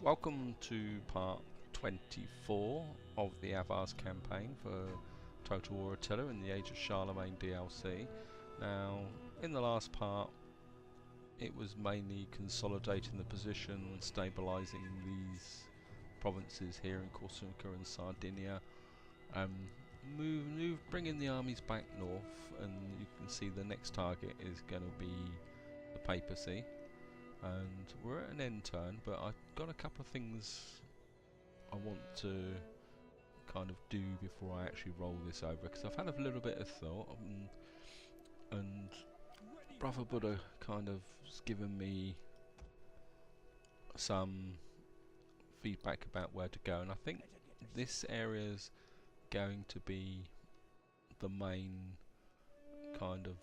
Welcome to part 24 of the Avars campaign for Total War Attila in the Age of Charlemagne DLC. Now, in the last part, it was mainly consolidating the position, stabilising these provinces here in Corsica and Sardinia, bringing the armies back north, and you can see the next target is going to be the papacy. And we're at an end turn, but I've got a couple of things I want to kind of do before I actually roll this over, because I've had a little bit of thought, and Brother Buddha kind of has given me some feedback about where to go, and I think this area's going to be the main kind of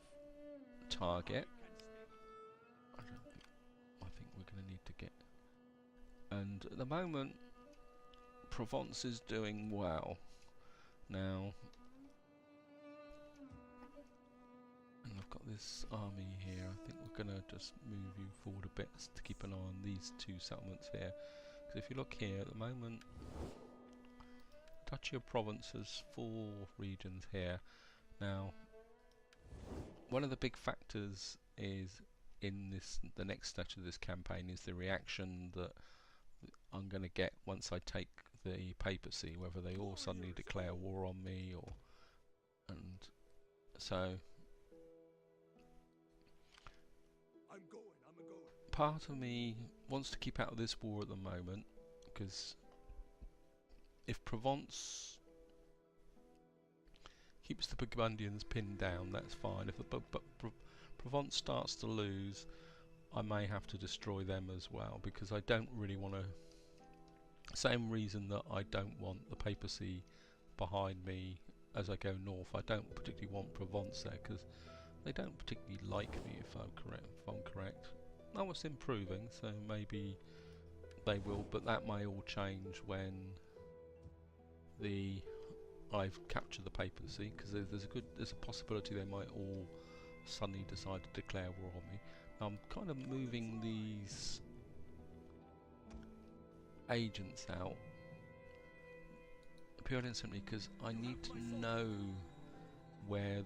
target. I think we're going to need to get, and at the moment Provence is doing well now, and I've got this army here. I think we're going to just move you forward a bit to keep an eye on these two settlements here, because if you look here at the moment, Duchy of Provence has 4 regions here. Now, one of the big factors is in the next stage of this campaign is the reaction that I'm going to get once I take the papacy, whether they all suddenly declare war on me, and so I'm going. part of me wants to keep out of this war at the moment, because if Provence keeps the Burgundians pinned down, that's fine. If the Provence starts to lose, I may have to destroy them as well, because I don't really want to. Same reason that I don't want the papacy behind me as I go north. I don't particularly want Provence there, because they don't particularly like me, if I'm correct. Oh, it's improving, so maybe they will, but that may all change when I've captured the papacy, because there's a possibility they might all suddenly decide to declare war on me. Now I'm kind of moving these agents out purely and simply because I need to know where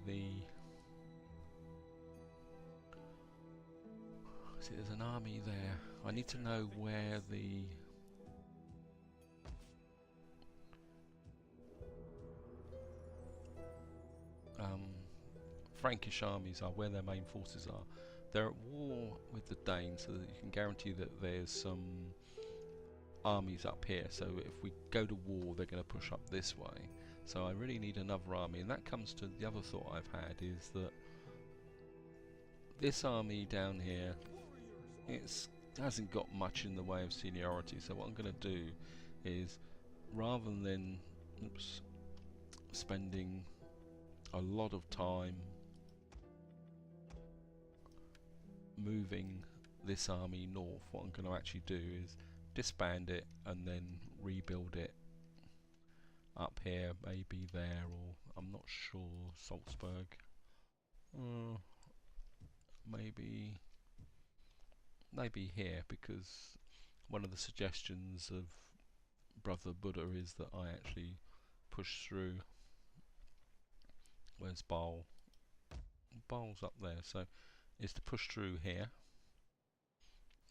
see, there's an army there. I need to know where the Frankish armies are, where their main forces are. They're at war with the Danes, so that you can guarantee that there's some armies up here. So if we go to war, they're going to push up this way. So I really need another army, and that comes to the other thought I've had, is that this army down here, it hasn't got much in the way of seniority. So what I'm going to do is, rather than spending a lot of time moving this army north, what I'm going to actually do is disband it and then rebuild it up here, maybe there, or I'm not sure, Salzburg, maybe here, because one of the suggestions of Brother Buddha is that I actually push through. Where's Baal? Baal's up there, so is to push through here,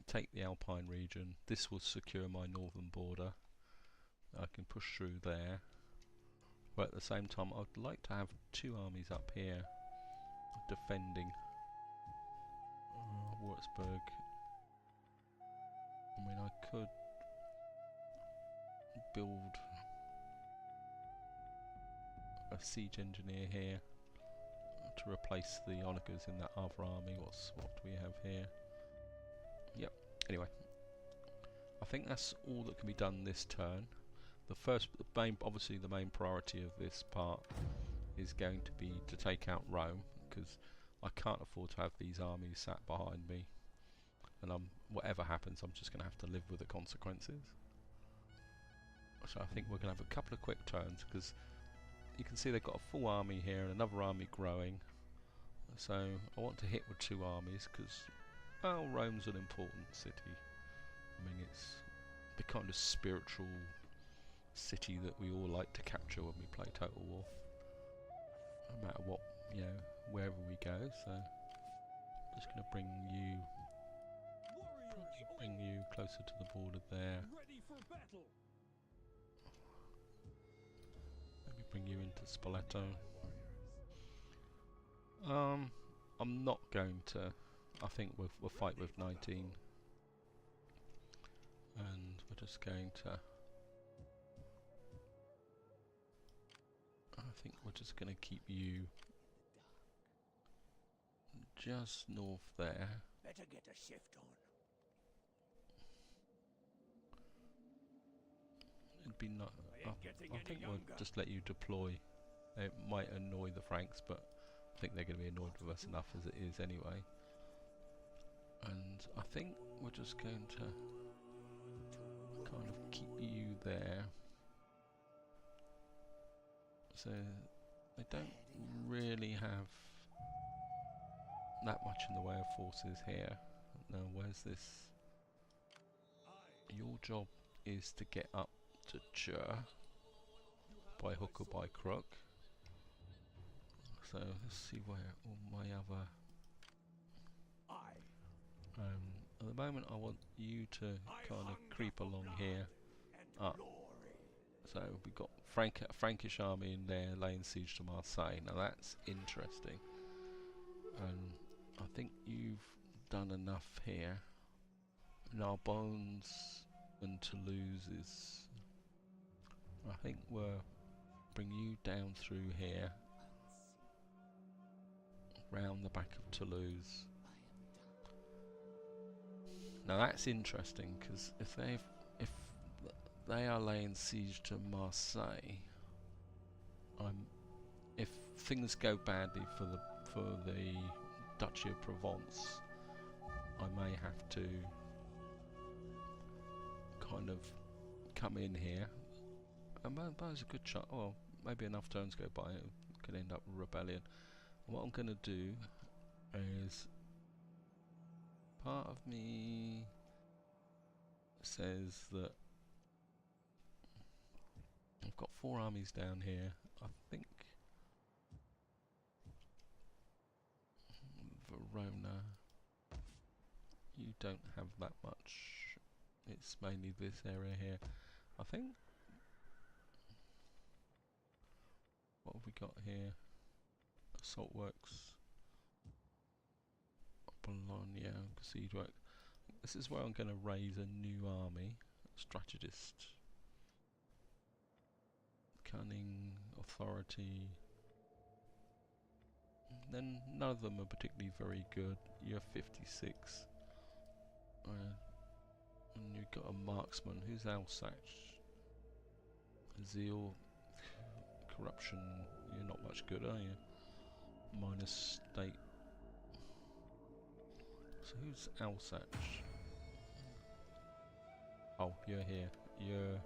take the Alpine region. This will secure my northern border. I can push through there, but at the same time I'd like to have 2 armies up here defending Würzburg. I mean, I could build a siege engineer here to replace the onagers in that other army. What do we have here? Yep. Anyway, I think that's all that can be done this turn. Obviously the main priority of this part is going to be to take out Rome, because I can't afford to have these armies sat behind me, and whatever happens, I'm just going to have to live with the consequences. So I think we're going to have a couple of quick turns, because you can see they've got a full army here and another army growing. So I want to hit with 2 armies, because, well, Rome's an important city. I mean, it's kind of spiritual city that we all like to capture when we play Total War. No matter what, you know, wherever we go. So just going to bring you closer to the border there. Ready for battle. Maybe bring you into Spoleto. I'm not going to. I think we'll fight with 19, and we're just going to. I think we're just going to keep you just north there. Better get a shift on. It'd be not. I ain't getting I any think we'll younger. just let you deploy. It might annoy the Franks, but I think they're going to be annoyed with us enough as it is anyway. And I think we're just going to kind of keep you there. So they don't really have that much in the way of forces here. Now where's this? Your job is to get up to Chur by hook or by crook. So let's see where all my other... at the moment I want you to kind of creep along here up. So we've got Frankish army in there laying siege to Marseille. Now that's interesting. And I think you've done enough here. Narbonne and Toulouse is... I think we'll bring you down through here, round the back of Toulouse. Now that's interesting, because if they are laying siege to Marseille, if things go badly for the Duchy of Provence, I may have to kind of come in here. And there's a good shot. Well, maybe enough turns go by, it could end up with rebellion. And what I'm going to do is, part of me says that I've got 4 armies down here. I think Verona, you don't have that much. It's mainly this area here. I think. What have we got here? Assault works, Bologna, siege work. This is where I'm going to raise a new army. Strategist, cunning, authority. Then none of them are particularly very good. You're 56. And you've got a marksman. Who's Alsace? Zeal, corruption. You're not much good, are you? Minus state. So who's Alsace? Oh, you're here. You're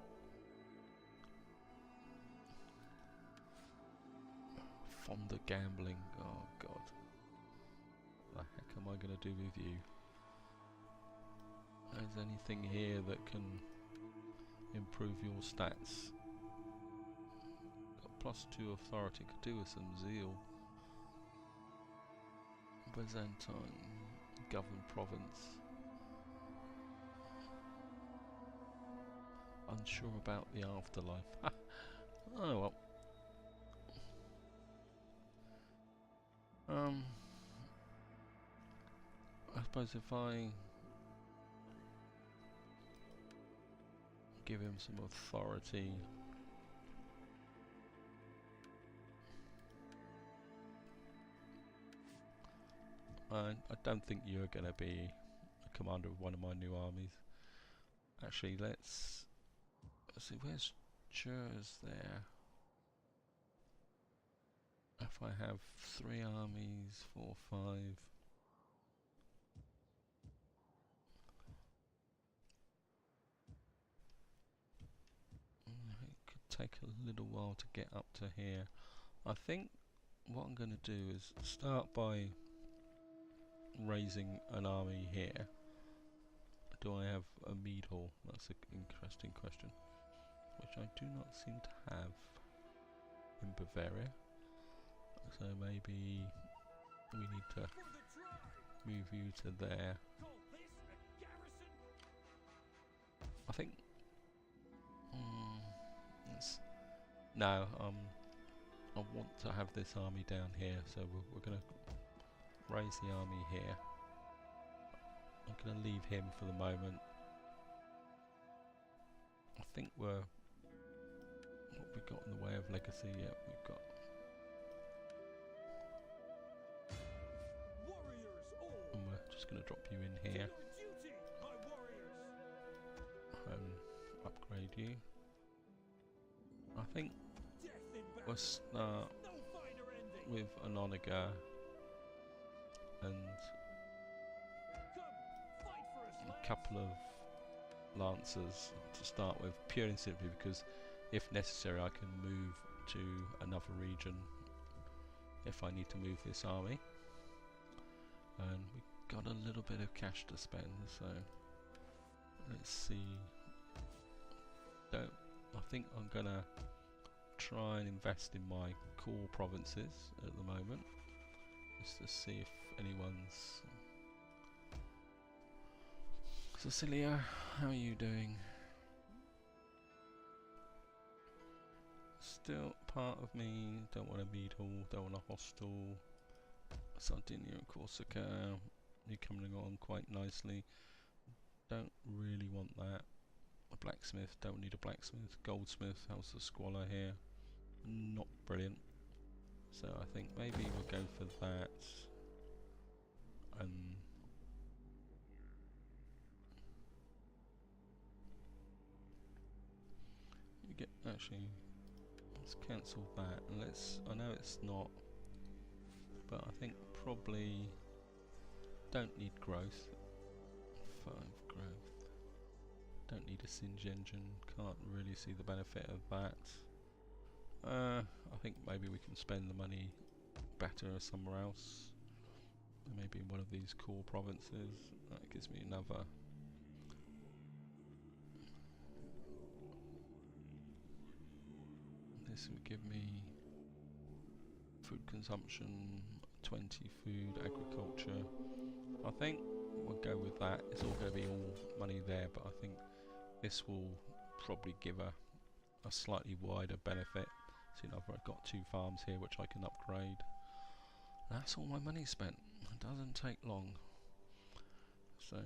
fond of gambling. Oh God. What the heck am I going to do with you? Is anything here that can improve your stats? Got +2 authority. Could do with some zeal. Byzantine, governed province. Unsure about the afterlife. Oh well. I suppose if I give him some authority, I don't think you're going to be a commander of one of my new armies. Actually, let's see, where's Churs there? If I have 3 armies, 4, 5. It could take a little while to get up to here. I think what I'm going to do is start by raising an army here do I have a mead hall? That's an interesting question, which I do not seem to have in Bavaria. So maybe we need to move you to there. I think. No, I want to have this army down here, so we're going to raise the army here. I'm going to leave him for the moment. I think we're... What have we got in the way of legacy? Yeah, we've got... And we're just going to drop you in here. Upgrade you. I think we'll start with an onager and a couple of lancers to start with, purely and simply because if necessary I can move to another region if I need to move this army. And we've got a little bit of cash to spend, so let's see. I think I'm gonna try and invest in my core provinces at the moment, just to see if anyone's... Cecilia, how are you doing? Still part of me don't want a mead hall, don't want a hostel. Sardinia and Corsica, you're coming along quite nicely. Don't really want that. A blacksmith, don't need a blacksmith. Goldsmith, how's the squalor here? Not brilliant. So I think maybe we'll go for that. You get, actually, let's cancel that. And let's, I know it's not, but I think probably don't need growth. 5 growth. Don't need a singe engine, can't really see the benefit of that. I think maybe we can spend the money better somewhere else. Maybe in one of these core provinces. That gives me another. This would give me food consumption, 20 food, agriculture. I think we'll go with that. It's all going to be all money there, but I think this will probably give a slightly wider benefit. See, I've got 2 farms here which I can upgrade. That's all my money spent. It doesn't take long. So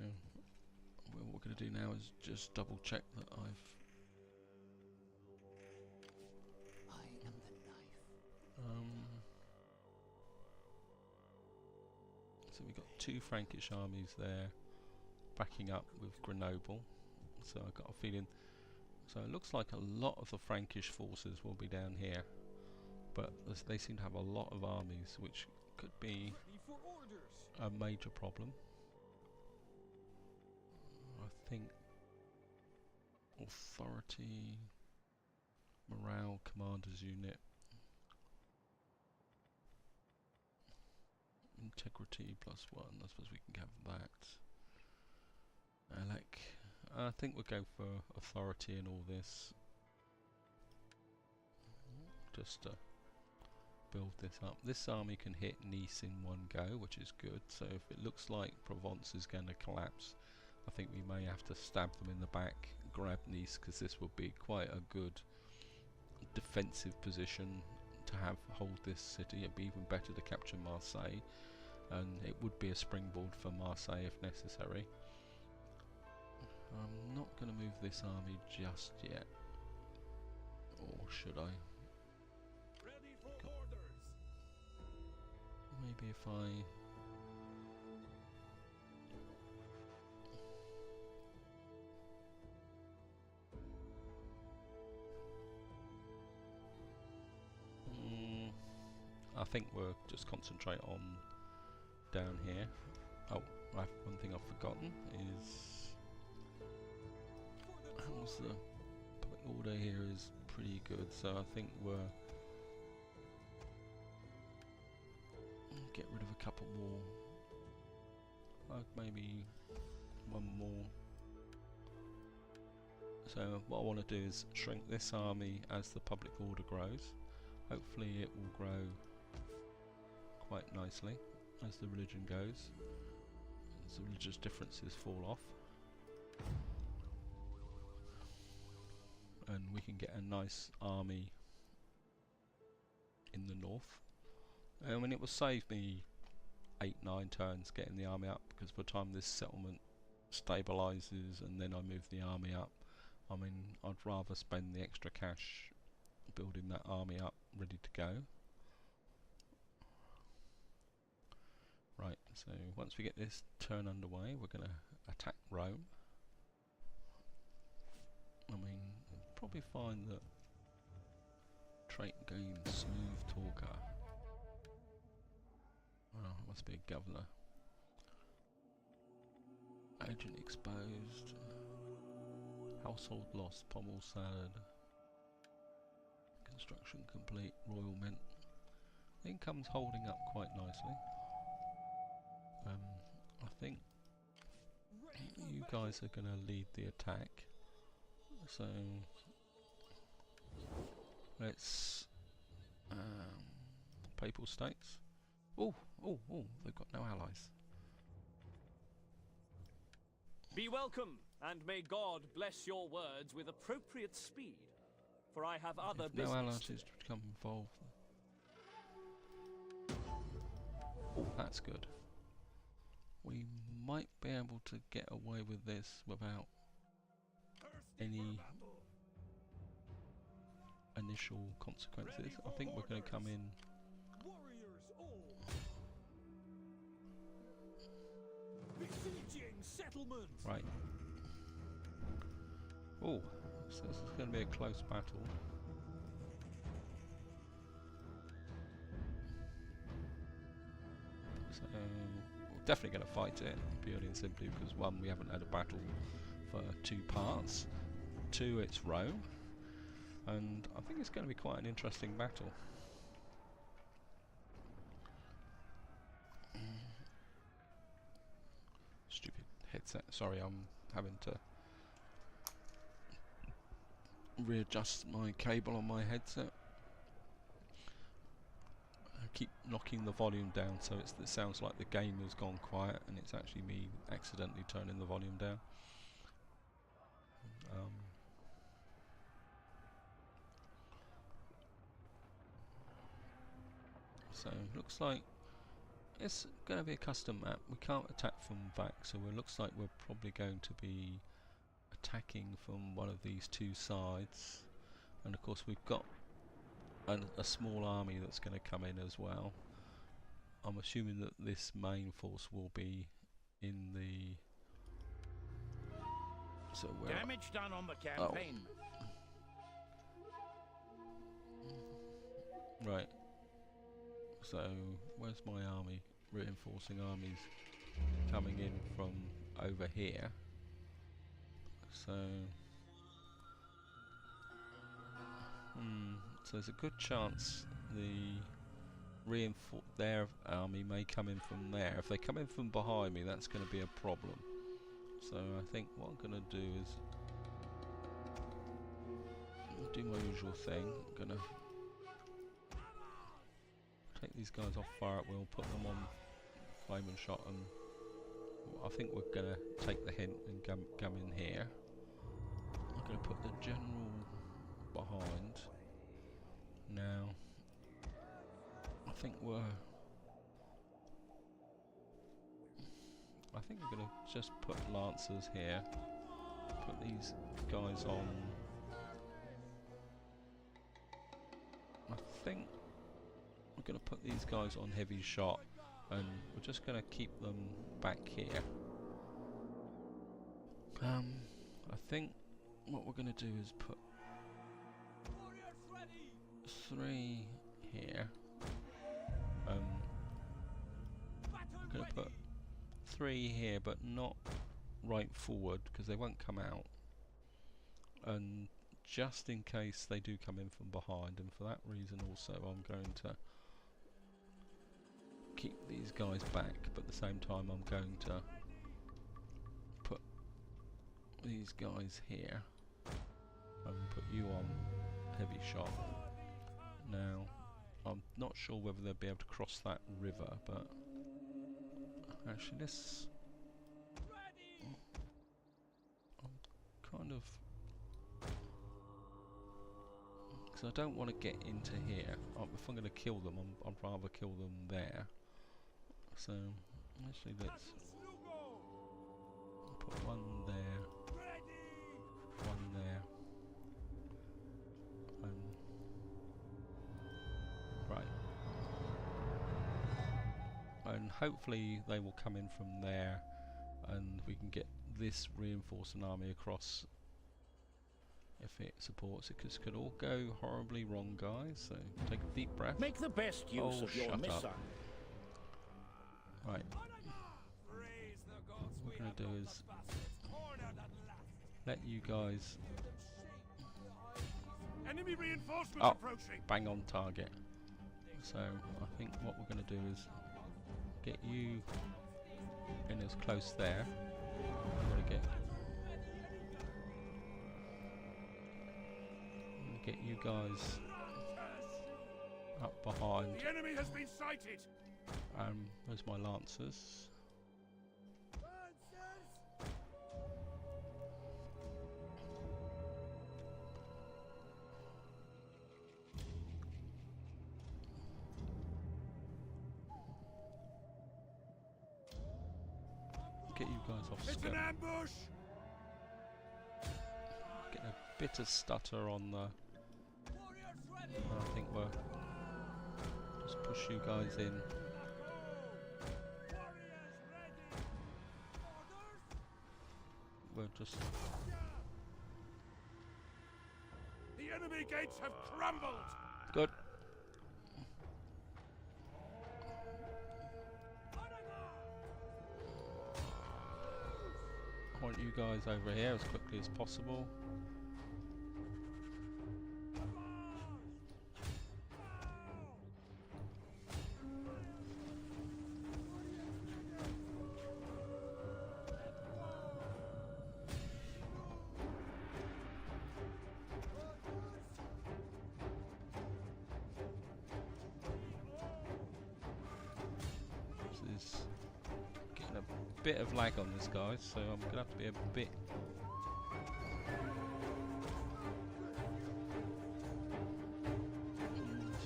what we're going to do now is just double check that I am the knife. So we've got 2 Frankish armies there backing up with Grenoble. So I've got a feeling, so it looks like a lot of the Frankish forces will be down here, but they seem to have a lot of armies, which could be a major problem. I think authority, morale, commander's unit, integrity +1, I suppose we can have that. Alec. I think we'll go for authority in all this, just to build this up. This army can hit Nice in one go, which is good, so if it looks like Provence is going to collapse, I think we may have to stab them in the back, grab Nice, because this would be quite a good defensive position to hold this city. It'd be even better to capture Marseille, and it would be a springboard for Marseille if necessary. I'm not going to move this army just yet, or should I? Ready for orders. Maybe if I... I think we'll just concentrate on down here. Oh, one thing I've forgotten is... How's the public order here is pretty good, so I think we're... Get rid of a couple more. Maybe one more. So what I want to do is shrink this army as the public order grows. Hopefully it will grow quite nicely as the religion goes, as the religious differences fall off, and we can get a nice army in the north. I mean, it will save me 8-9 turns getting the army up, because by the time this settlement stabilises and then I move the army up, I mean, I'd rather spend the extra cash building that army up ready to go. Right, so once we get this turn underway, we're going to attack Rome. I mean, you'll probably find that trait gain smooth talker. Oh, it must be a governor. Agent exposed. Household lost. Pommel salad. Construction complete. Royal mint. Income's holding up quite nicely. I think you guys are going to lead the attack. So let's Papal States. Oh, they've got no allies. Be welcome, and may God bless your words with appropriate speed, for I have other business. No allies to become involved. Oh, that's good. We might be able to get away with this without any initial consequences. I think we're going to come in. Warriors all. Besieging settlement. Right. Oh, so this is going to be a close battle. So we're definitely going to fight it, purely and simply because 1, we haven't had a battle for 2 parts. 2, it's Rome, and I think it's going to be quite an interesting battle. Stupid headset. Sorry, I'm having to readjust my cable on my headset. I keep knocking the volume down, so it sounds like the game has gone quiet, and it's actually me accidentally turning the volume down. So looks like it's going to be a custom map. We can't attack from back, so it looks like we're probably going to be attacking from one of these 2 sides, and of course we've got a small army that's going to come in as well. I'm assuming that this main force will be in the. So where? Damage done on the campaign. Oh. Right. So where's my army? Reinforcing armies coming in from over here. So so there's a good chance their army may come in from there. If they come in from behind me, that's going to be a problem. So I think what I'm going to do is do my usual thing. I'm going to take these guys off fire at will, put them on flame and shot, and I think we're going to take the hint and come in here. I'm going to put the general behind. Now, I think we're going to just put lancers here. Put these guys on. I think we're going to put these guys on heavy shot, and we're just going to keep them back here. I think what we're going to do is put 3 here. I'm going to put 3 here, but not right forward, because they won't come out. And just in case they do come in from behind, and for that reason also I'm going to keep these guys back, but at the same time I'm going to put these guys here. you on heavy shot. Now, I'm not sure whether they'll be able to cross that river, but actually let's... I'm kind of... because I don't want to get into here. If I'm going to kill them, I'd rather kill them there. So, actually let's put one there, one there. Right. And hopefully they will come in from there and we can get this reinforcing army across if it supports it, because it could all go horribly wrong, guys. So take a deep breath. Make the best use of your missile. Right. What we're going to do is let you guys... Enemy reinforcements oh, approaching. bang on target. So I think what we're going to do is get you in as close there. I'm going to get you guys up behind. The enemy has been sighted. Where's my lancers? Get you guys off It's scope. an ambush. Getting a bit of stutter on the... I think we'll just push you guys in. We'll just... The enemy gates have crumbled. Good. I want you guys over here as quickly as possible. This is getting a bit of lag on this, guys, so I'm gonna have to be a bit...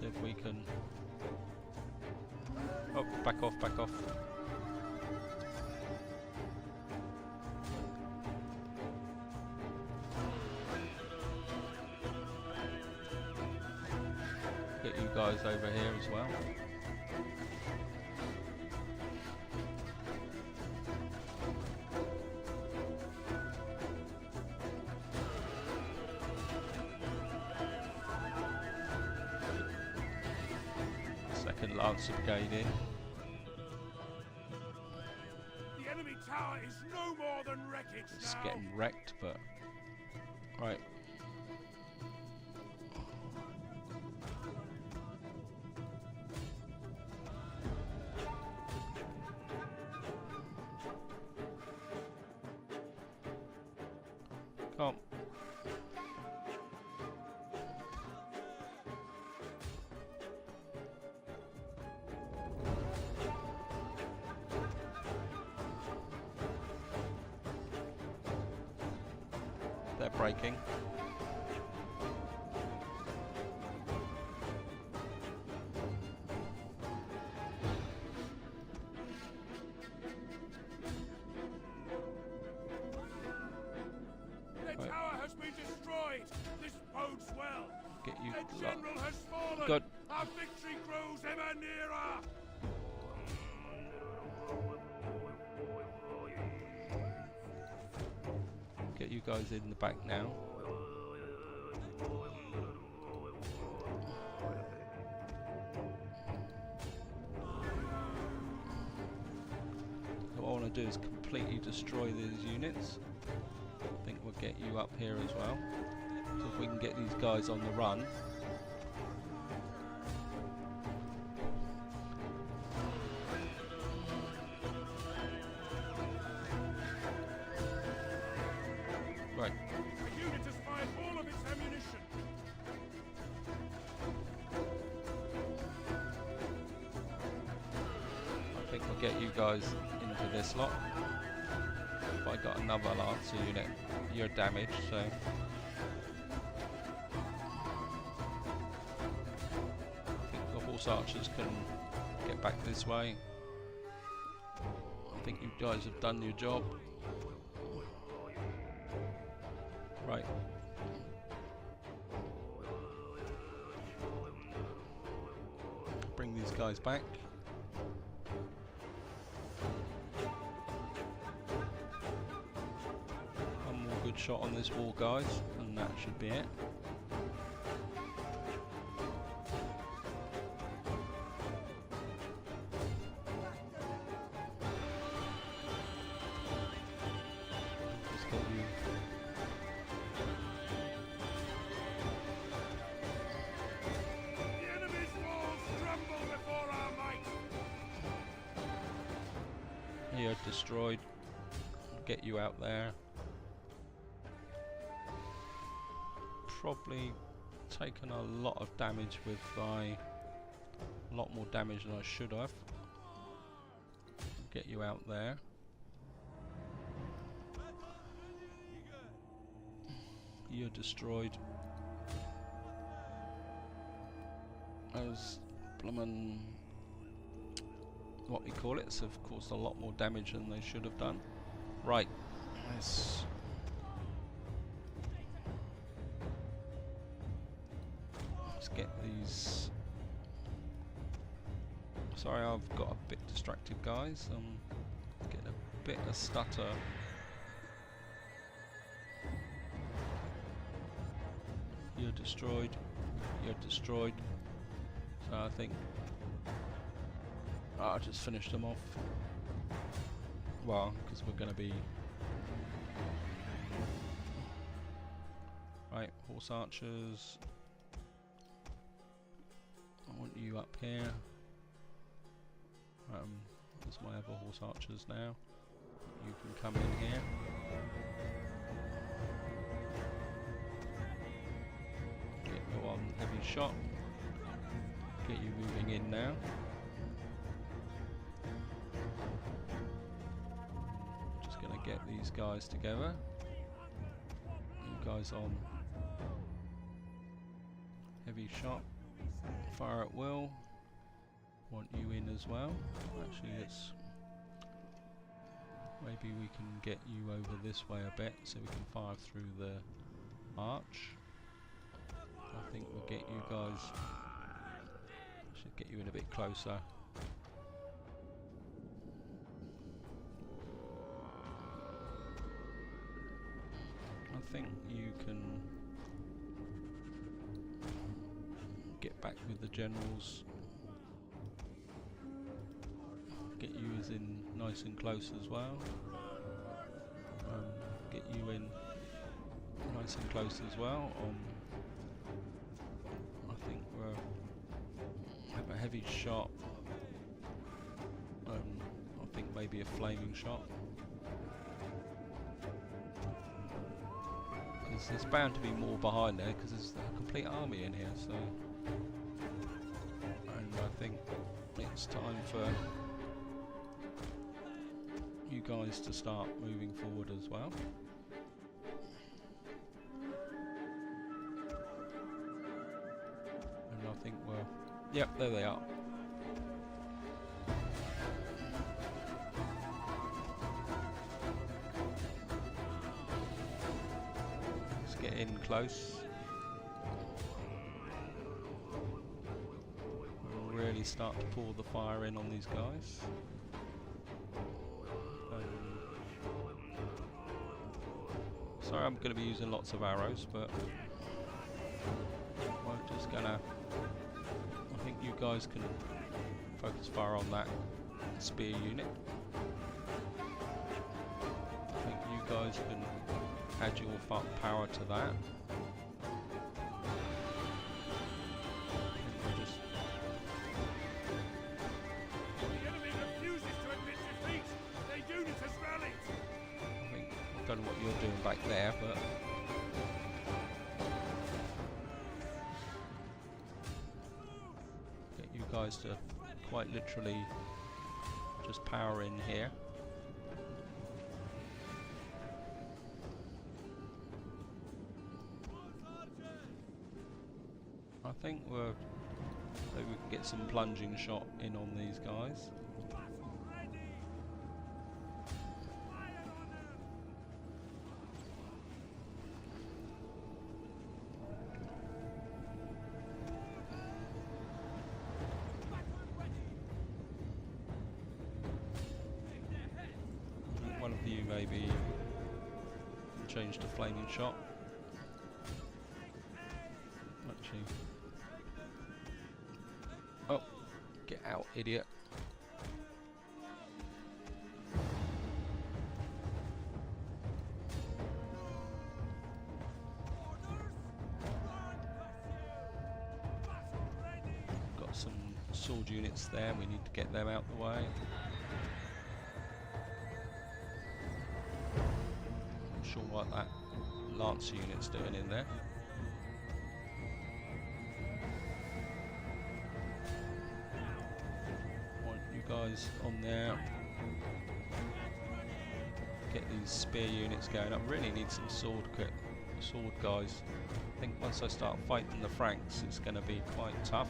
see if we can... oh, back off, back off. Get you guys over here as well. Second Lancer Brigade in. The enemy tower is no more than wreckage It's now. getting wrecked, but... right. Come on. They're breaking. Their tower has been destroyed. This bodes well. Get you... Their general has fallen. Good. Our victory grows ever nearer. Get you guys in the back now. What I want to do is completely destroy these units. I think we'll get you up here as well. So if we can get these guys on the run. Right. The unit has fired all of its ammunition. get you guys into this lot. If I got another Lancer unit, you're damaged, so... I think the horse archers can get back this way. I think you guys have done your job. Right. Bring these guys back. One more good shot on this wall, guys, and that should be it. Just got you. The enemy's walls tremble before our might. Here, destroyed. Get you out there. Probably taken a lot of damage with a lot more damage than I should have. Get you out there. You're destroyed. Those bloomin' what we call it have caused a lot more damage than they should have done. Right, let's get these. Sorry, I've got a bit distracted, guys. Getting a bit of stutter. You're destroyed. You're destroyed. So I think I just finished them off. Well, because we're going to be right. Horse archers. I want you up here. There's my other horse archers now. You can come in here. Get you on heavy shot. Get you moving in now. Just gonna get these guys together. You guys on heavy shot. Fire at will. Want you in as well. Actually, it's maybe we can get you over this way a bit so we can fire through the arch. I think we'll get you guys. Should get you in a bit closer. I think you can get back with the generals. Get you as in nice and close as well. Get you in nice and close as well. I think we'll have a heavy shot. I think maybe a flaming shot. Because there's bound to be more behind there because there's a complete army in here. So, and I think it's time for you guys to start moving forward as well. And I think we're... Yep, there they are. Let's get in close. And really start to pour the fire in on these guys. Sorry, I'm going to be using lots of arrows, but we're just gonna. I think you guys can focus fire on that spear unit. I think you guys can add your power to that. The enemy refuses to admit defeat. Their unit has rallied. I don't know what you're doing back there, but get you guys to quite literally just power in here. I think maybe we can get some plunging shot in on these guys. One of you maybe change to flaming shot. Actually, oh, get out, idiot! Got some sword units there. We need to get them out the way. Sure what that lance unit's doing in there. Want you guys on there. Get these spear units going. I really need some sword guys. I think once I start fighting the Franks, it's going to be quite tough.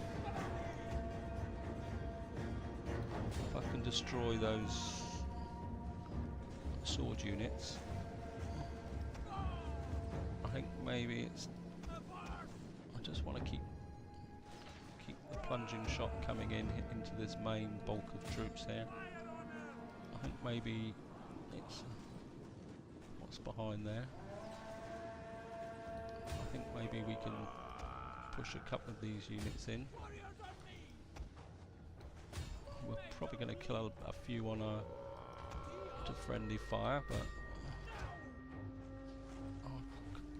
If I can destroy those sword units. I think maybe it's. I just want to keep the plunging shot coming into this main bulk of troops here. I think maybe it's what's behind there. I think maybe we can push a couple of these units in. We're probably going to kill a few on to friendly fire, but.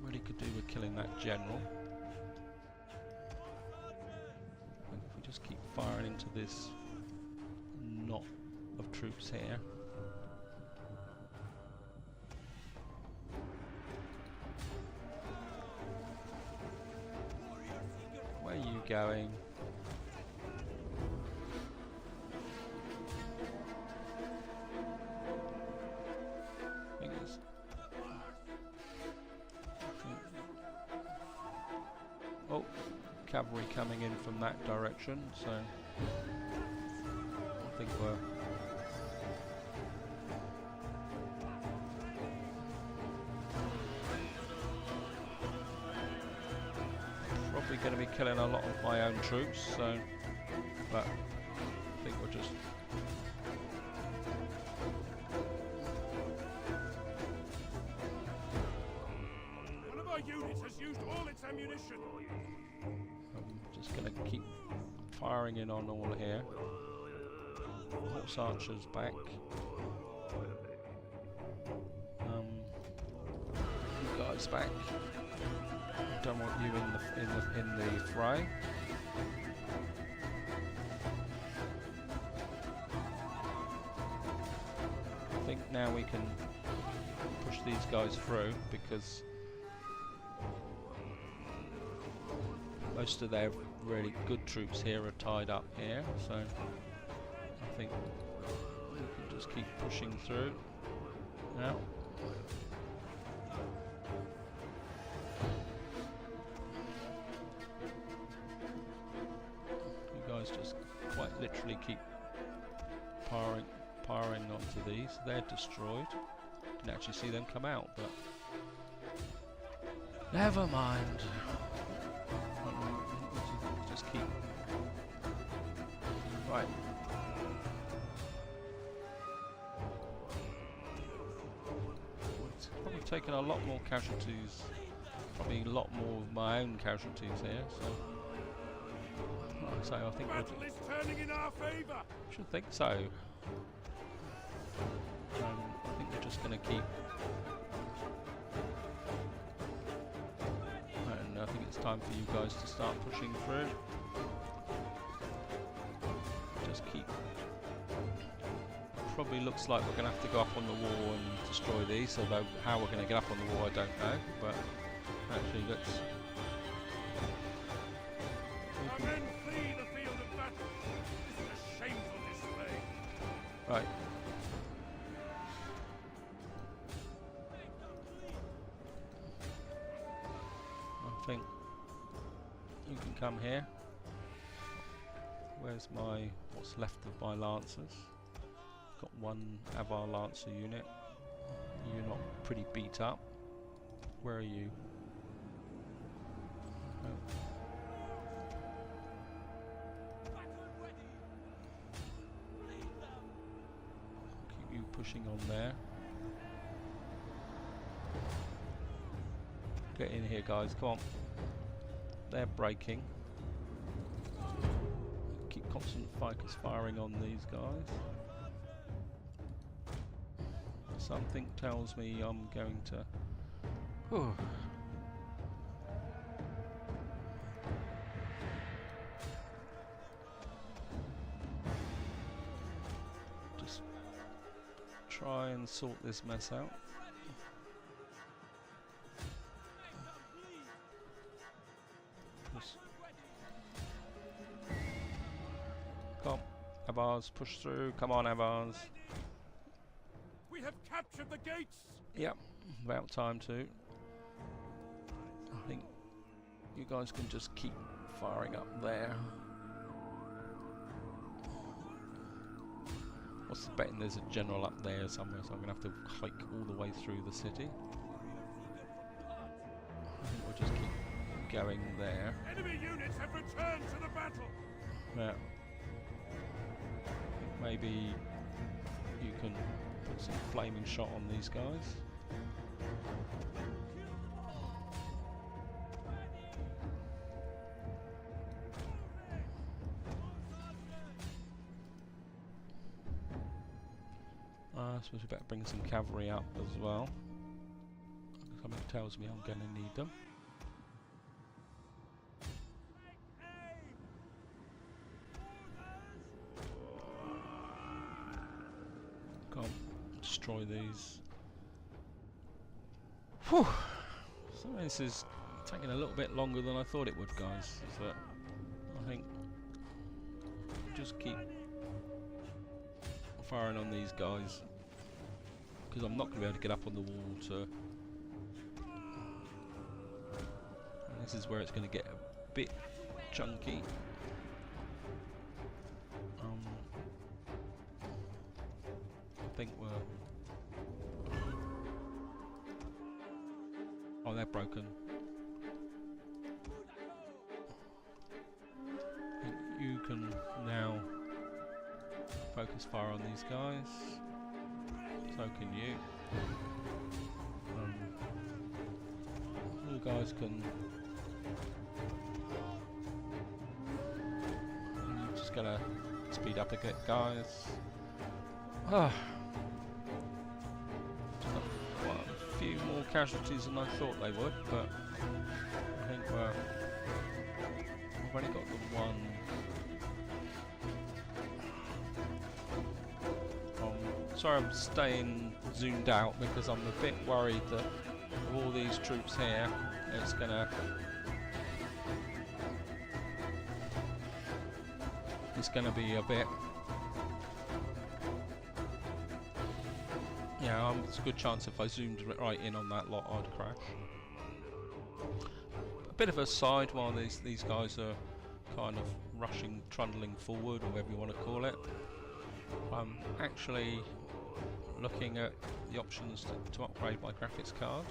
Really could do with killing that general. And if we just keep firing into this knot of troops here. Where are you going? Oh, cavalry coming in from that direction, so I think we're probably going to be killing a lot of my own troops, so but I think we're just unit has used all its ammunition. I'm just going to keep firing in on all here. Horse archers back. You guys back. Don't want you in the fray. I think now we can push these guys through because most of their really good troops here are tied up here, so I think we can just keep pushing through now. You guys just quite literally keep powering onto these. They're destroyed. Didn't actually see them come out, but never mind. Just keep right. It's probably taken a lot more casualties, probably a lot more of my own casualties here. So I think battle is turning in our favour. Should think so. I think we're just going to keep. And I think it's time for you guys to start pushing through. Just keep. Probably looks like we're going to have to go up on the wall and destroy these, although how we're going to get up on the wall I don't know, but actually let's... Our men flee the field of battle. This is a shameful display. Right. I think you can come here. Where's what's left of my lancers? Got one Avar lancer unit. You're not pretty beat up. Where are you? Oh. Keep you pushing on there. Get in here, guys, come on. They're breaking. Keep constant focus firing on these guys. Something tells me I'm going to... Whew. Just try and sort this mess out. Come on, Avars, push through. Come on, Avars. We have captured the gates! Yep, about time to. I think you guys can just keep firing up there. What's the betting there's a general up there somewhere, so I'm going to have to hike all the way through the city. I think we'll just keep going there. Enemy units have returned to the battle! Yeah. Maybe you can put some flaming shot on these guys. I suppose we better bring some cavalry up as well. Something tells me I'm going to need them. Can't destroy these. Whew! So this is taking a little bit longer than I thought it would, guys. So I think just keep firing on these guys, because I'm not going to be able to get up on the wall to... And this is where it's going to get a bit chunky. I think we're... Oh, they're broken. I think you can now focus fire on these guys. So can you. You guys can... I'm just gonna speed up a bit, guys. Ah. A few more casualties than I thought they would, but I think I've only got the one. Sorry I'm staying zoomed out because I'm a bit worried that with all these troops here, it's gonna be a bit... Yeah, it's a good chance if I zoomed right in on that lot I'd crash. A bit of a side while these guys are kind of rushing, trundling forward, or whatever you want to call it. I'm actually looking at the options to upgrade my graphics card.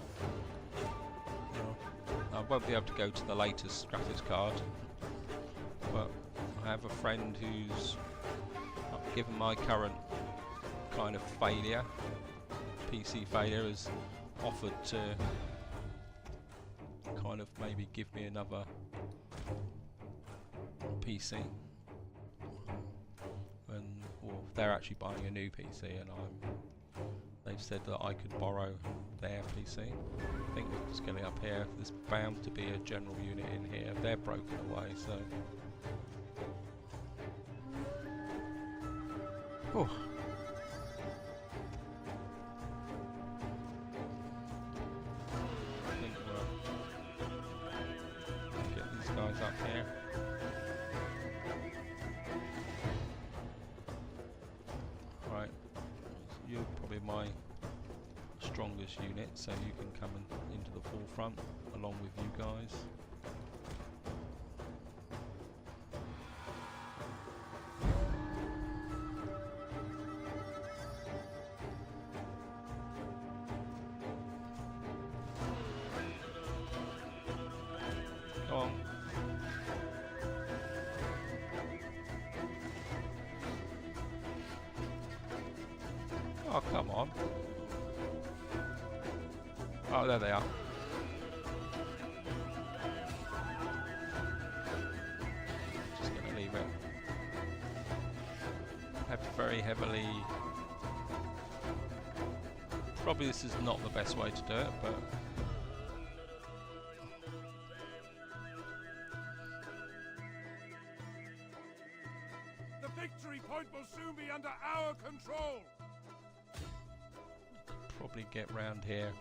I won't be able to go to the latest graphics card, but I have a friend who's, given my current kind of failure, PC failure, has offered to kind of maybe give me another PC. Or they're actually buying a new PC, and they've said that I could borrow their PC. I think we're just getting up here. There's bound to be a general unit in here. They're broken away, so... Whew. I think we'll get these guys up here. Right. strongest unit, so you can come into the forefront along with you guys. Go on. Oh, come on. Oh, there they are. Just going to leave it. Very heavily. Probably this is not the best way to do it, but The victory point will soon be under our control. probably get round here.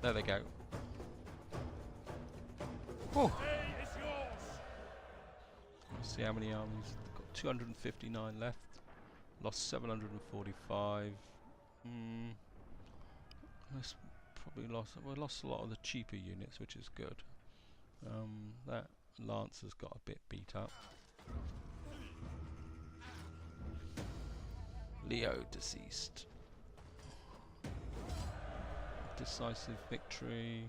There they go. Oh. Hey, it's yours. Let's see how many armies. Got 259 left. Lost 745. That's probably lost. We lost a lot of the cheaper units, which is good. That Lancer's got a bit beat up. Leo deceased. Decisive victory.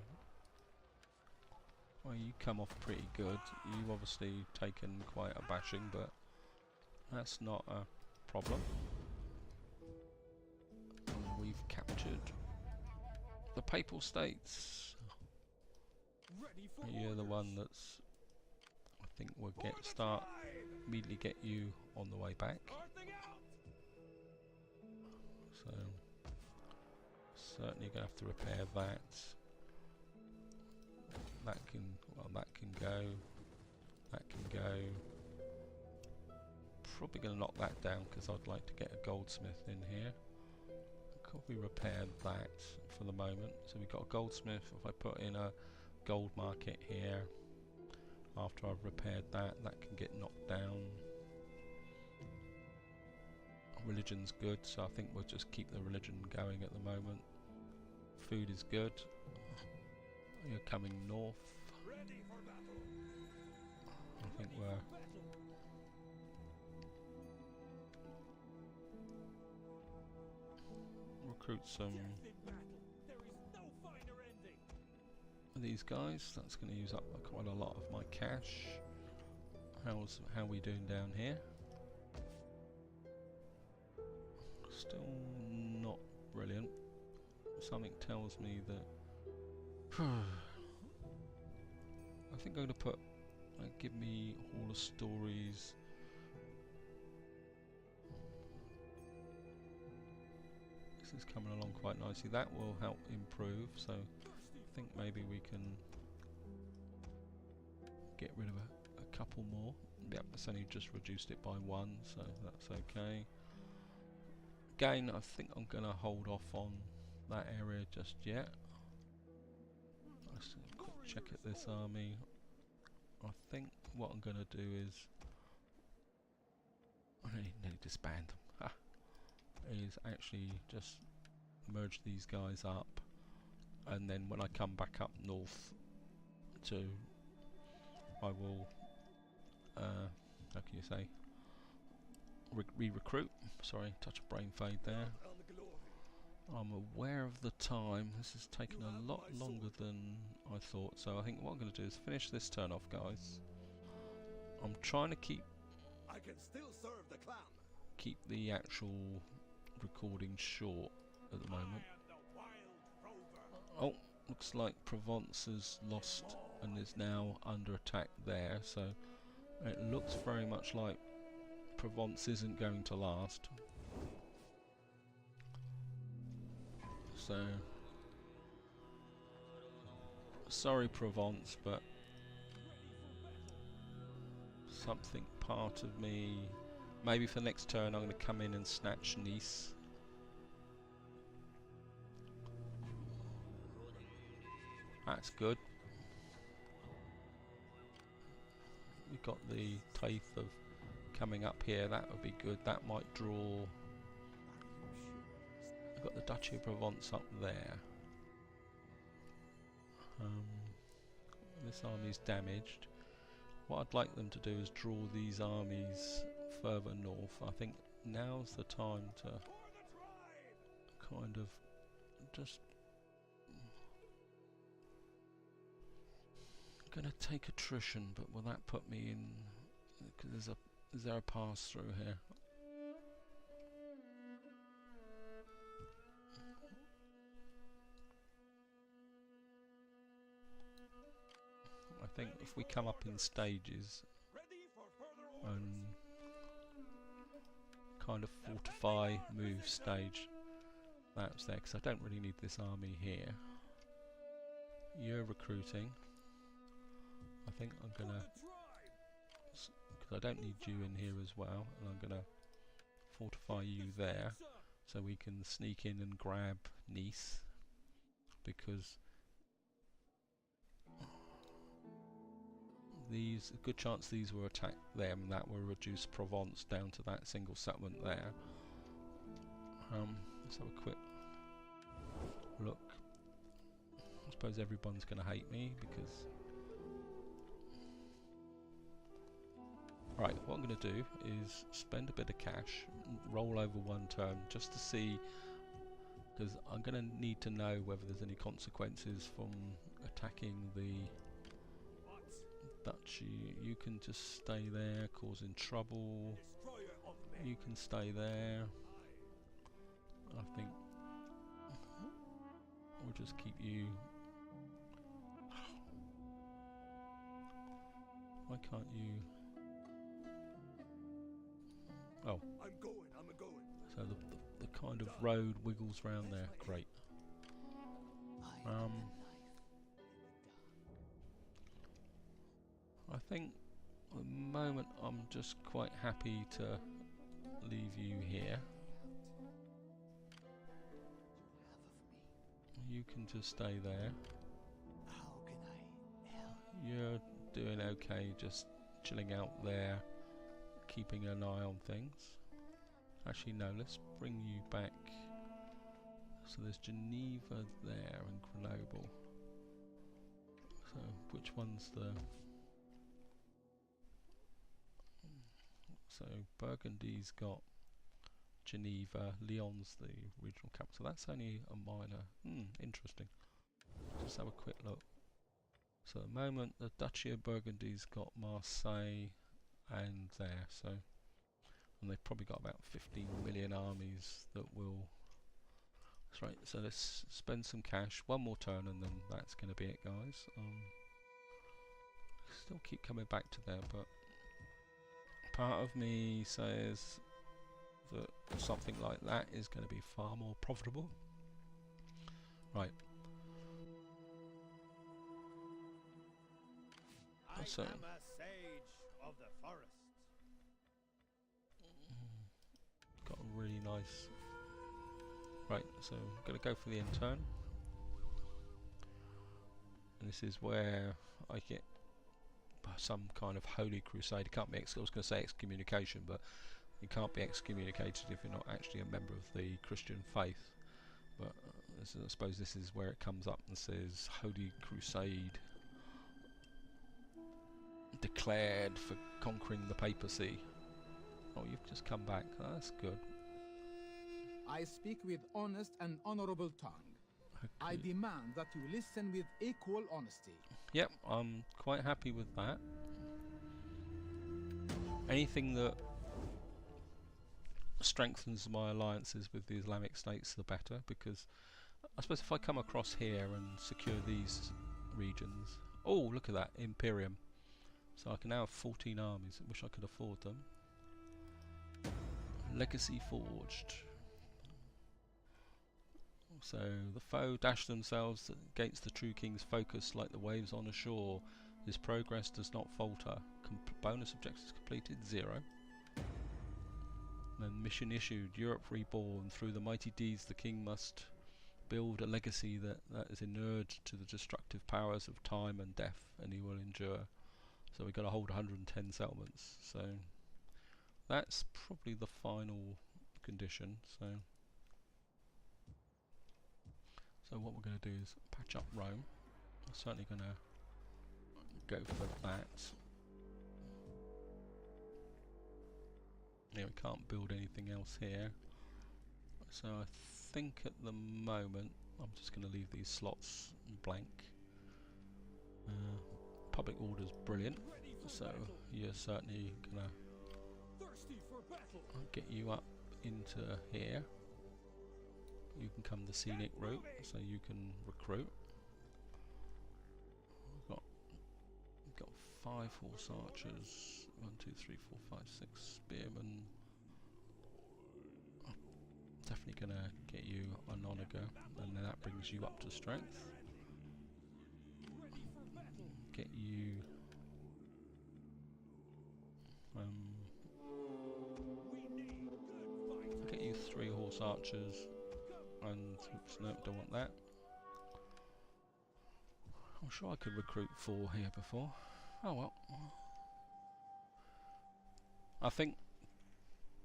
Well, you come off pretty good. You've obviously taken quite a bashing, but that's not a problem. We've captured the Papal States. You're the one that's, I think we'll immediately get you on the way back. So certainly gonna have to repair that. That can go. That can go. Probably gonna knock that down because I'd like to get a goldsmith in here. Could we repair that for the moment? So we've got a goldsmith. If I put in a gold market here, after I've repaired that, that can get knocked down. Religion's good, so I think we'll just keep the religion going at the moment. Food is good. You're coming north. I think we're recruit some of these guys. That's going to use up quite a lot of my cash. How are we doing down here? Still not brilliant. Something tells me that I think I'm going to put give me all the stories. This is coming along quite nicely. That will help improve, so I think maybe we can get rid of a couple more. Yep, it's only just reduced it by 1, so that's okay. Again, I think I'm going to hold off on that area just yet. Let's have a quick check at this army. I think what I'm going to do is I need to disband them. Is actually just merge these guys up, and then when I come back up north I will how can you say re-recruit. Sorry, touch of brain fade there. I'm aware of the time. This has taken a lot longer than I thought, so I think what I'm going to do is finish this turn off, guys. I'm trying to keep the actual recording short at the moment. Oh, looks like Provence has lost and is now under attack there, so it looks very much like Provence isn't going to last. So sorry Provence, but something part of me, maybe for next turn I'm going to come in and snatch Nice. That's good. got the teeth of coming up here. That would be good. That might draw. I've got the Duchy of Provence up there. This army's damaged. What I'd like them to do is draw these armies further north. I think now's the time to kind of just... I'm gonna take attrition, but will that put me in... Because is there a pass through here? I think if we come up in stages and kind of fortify, move stage, that's there, because I don't really need this army here. You're recruiting. I think I'm gonna, because I don't need you in here as well, and I'm gonna fortify you there so we can sneak in and grab Nice, because these, a good chance these will attack them, and that will reduce Provence down to that single settlement there. Let's have a quick look. I suppose everyone's going to hate me because... Right, what I'm going to do is spend a bit of cash, roll over one turn just to see, because I'm going to need to know whether there's any consequences from attacking the Duchy. You can just stay there, causing trouble. You can stay there. I think we'll just keep you. Why can't you? Oh. I'm going. So the kind of road wiggles round there. Great. I think at the moment I'm just quite happy to leave you here. You can just stay there. You're doing okay, just chilling out there, keeping an eye on things. Actually no, let's bring you back. So there's Geneva there and Grenoble. So which one's the... So Burgundy's got Geneva, Lyon's the regional capital. That's only a minor. Interesting. Just have a quick look. So at the moment the Duchy of Burgundy's got Marseille and there, so, and they've probably got about 15 million armies that will... That's right, so let's spend some cash, one more turn and then that's going to be it, guys. Still keep coming back to there, but part of me says that something like that is going to be far more profitable. Right. So, I am a sage of the forest. got a really nice... Right, so I'm going to go for the intern. And this is where I get some kind of holy crusade. It can't be, I was going to say excommunication, but you can't be excommunicated if you're not actually a member of the Christian faith. But I suppose this is where it comes up and says Holy Crusade declared for conquering the papacy. Oh, you've just come back. Oh, that's good. I speak with honest and honorable tongue. Okay. I demand that you listen with equal honesty. Yep, I'm quite happy with that. Anything that strengthens my alliances with the Islamic states, the better, because I suppose if I come across here and secure these regions... Oh, look at that, Imperium. So I can now have 14 armies. I wish I could afford them. Legacy forged. So the foe dash themselves against the true king's focus like the waves on a shore. His progress does not falter. Bonus objectives completed 0. And then mission issued. Europe reborn. Through the mighty deeds the king must build a legacy that is inured to the destructive powers of time and death, and he will endure. So we've got to hold 110 settlements. So that's probably the final condition. So what we're going to do is patch up Rome. I'm certainly going to go for that. Yeah, we can't build anything else here. So I think at the moment I'm just going to leave these slots blank. Public order's brilliant, so you're certainly going to get you up into here. You can come the scenic route, so you can recruit. We've got 5 horse archers, 1, 2, 3, 4, 5, 6 spearmen. I'm definitely gonna get you an onager, and then that brings you up to strength. Get you get you 3 horse archers. And oops, no, don't want that. I'm sure I could recruit 4 here before. Oh well. I think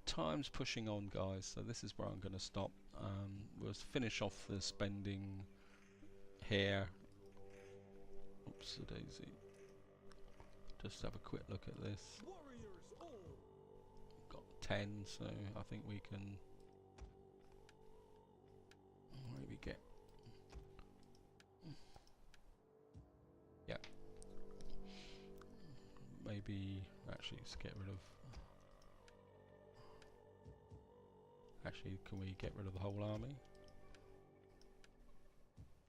time's pushing on, guys, so this is where I'm going to stop. We'll finish off the spending here. Oops, a daisy. Just have a quick look at this. Got 10, so I think we can maybe get, yeah, maybe actually let's get rid of, actually can we get rid of the whole army?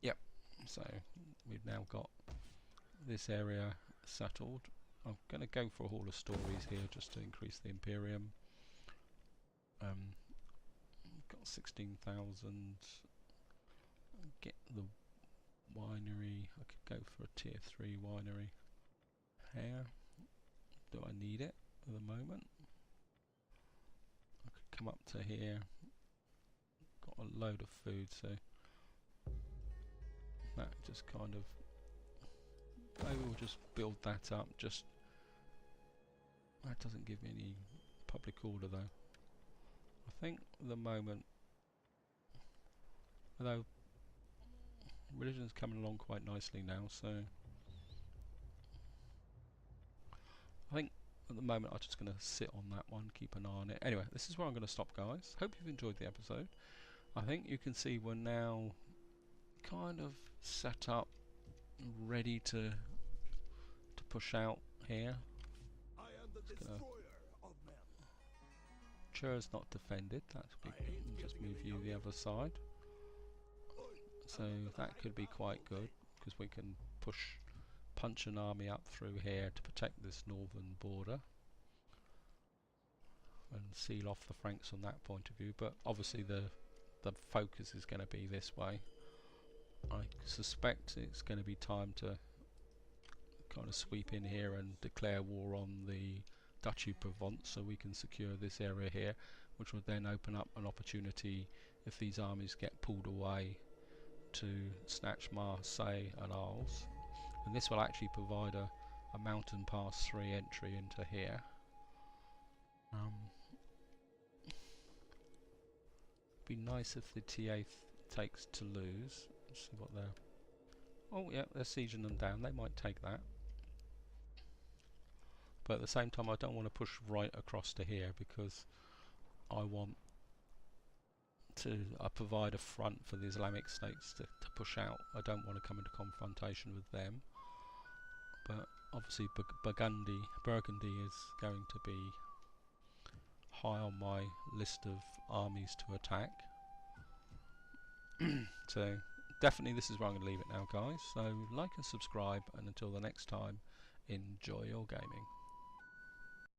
Yep, so we've now got this area settled. I'm going to go for a hall of stories here just to increase the Imperium. Got 16,000. Get the winery. I could go for a tier 3 winery here. Do I need it at the moment? I could come up to here. Got a load of food, so that just kind of, maybe we'll just build that up. Just that doesn't give me any public order though. I think at the moment, although religion's coming along quite nicely now, so I think at the moment I'm just going to sit on that one, keep an eye on it. Anyway, this is where I'm going to stop, guys. Hope you've enjoyed the episode. I think you can see we're now kind of set up, ready to push out here. Chur's not defended, that's big. Just move you the other side. So that could be quite good, because we can punch an army up through here to protect this northern border and seal off the Franks from that point of view. But obviously the focus is going to be this way. I suspect it's going to be time to kind of sweep in here and declare war on the Duchy of Provence, so we can secure this area here, which would then open up an opportunity if these armies get pulled away to snatch Marseille and Arles, and this will actually provide a mountain pass 3 entry into here. Be nice if the TA takes Toulouse. Let's see what they're, oh yeah, they're sieging them down. They might take that, but at the same time I don't want to push right across to here, because I want to provide a front for the Islamic states to push out. I don't want to come into confrontation with them, but obviously Burgundy is going to be high on my list of armies to attack. So definitely this is where I'm going to leave it now, guys. So like and subscribe, and until the next time, enjoy your gaming.